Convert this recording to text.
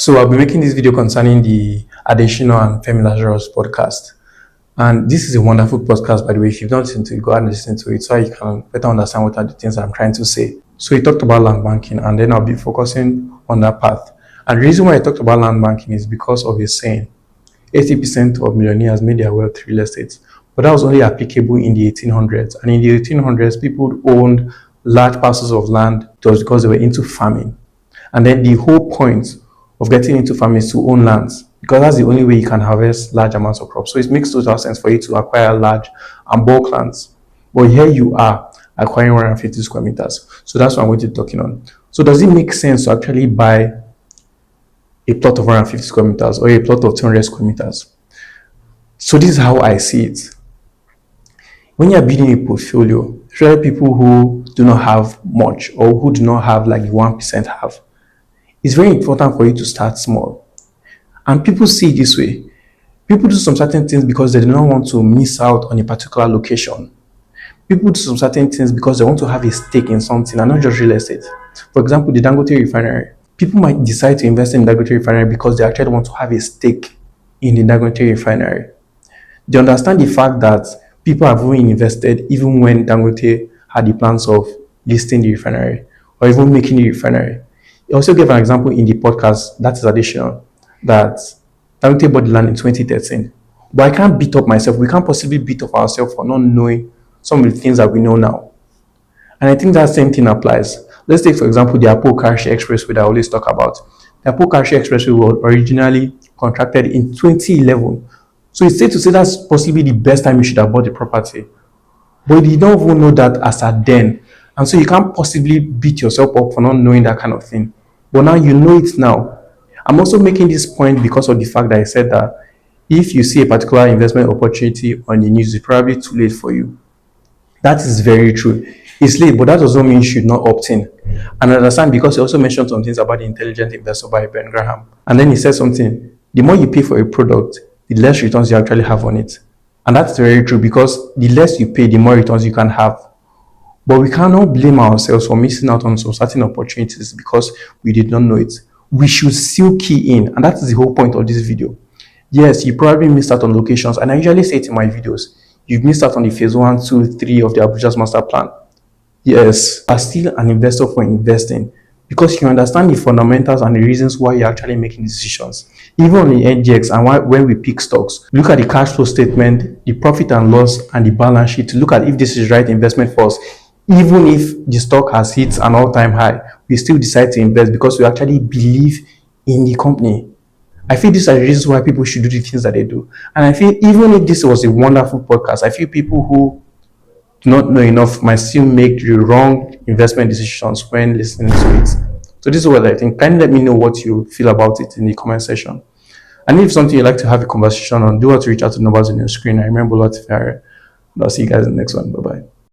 So I'll be making this video concerning the Adesina and Femi Lazarus podcast. And this is a wonderful podcast, by the way. If you've not listened to it, go and listen to it so you can better understand what are the things I'm trying to say. So he talked about land banking, and then I'll be focusing on that path. And the reason why I talked about land banking is because of his saying 80% of millionaires made their wealth through real estate. But that was only applicable in the 1800s. And in the 1800s, people owned large parcels of land just because they were into farming. And then the whole point of getting into farming is to own lands, because that's the only way you can harvest large amounts of crops. So it makes total sense for you to acquire large and bulk lands. But here you are acquiring 150 square meters. So that's what I'm going to be talking on. So does it make sense to actually buy a plot of 150 square meters or a plot of 200 square meters? So this is how I see it. When you're building a portfolio, especially people who do not have much or who do not have like the 1% have, it's very important for you to start small. And people see it this way. People do some certain things because they do not want to miss out on a particular location. People do some certain things because they want to have a stake in something and not just real estate. For example, the Dangote refinery. People might decide to invest in the Dangote refinery because they actually want to have a stake in the Dangote refinery. They understand the fact that people have even invested even when Dangote had the plans of listing the refinery or even making the refinery. He also gave an example in the podcast, that is additional, that Dangote bought the land in 2013. But I can't beat up myself. We can't possibly beat up ourselves for not knowing some of the things that we know now. And I think that same thing applies. Let's take, for example, the Abuja Expressway that I always talk about. The Abuja Expressway was originally contracted in 2011. So it's safe to say that's possibly the best time you should have bought the property. But you don't even know that as at then. And so you can't possibly beat yourself up for not knowing that kind of thing. But now you know it now. I'm also making this point because of the fact that I said that if you see a particular investment opportunity on the news, it's probably too late for you. That is very true. It's late, but that doesn't mean you should not opt in. And I understand because he also mentioned some things about the intelligent investor by Ben Graham. And then he said something, the more you pay for a product, the less returns you actually have on it. And that's very true because the less you pay, the more returns you can have. But we cannot blame ourselves for missing out on some certain opportunities because we did not know it. We should still key in, and that is the whole point of this video. Yes, you probably missed out on locations, and I usually say it in my videos. You've missed out on the phase 1, 2, 3 of the Abuja's master plan. Yes, you are still an investor for investing because you understand the fundamentals and the reasons why you're actually making decisions. Even on the NGX and when we pick stocks, look at the cash flow statement, the profit and loss, and the balance sheet to look at if this is the right investment for us. Even if the stock has hit an all-time high, we still decide to invest because we actually believe in the company. I feel these are the reasons why people should do the things that they do. And I feel even if this was a wonderful podcast, I feel people who do not know enough might still make the wrong investment decisions when listening to it. So this is what I think. Kindly let me know what you feel about it in the comment section. And if something you'd like to have a conversation on, do want to reach out to the numbers on your screen. I remember a lot. I'll see you guys in the next one. Bye-bye.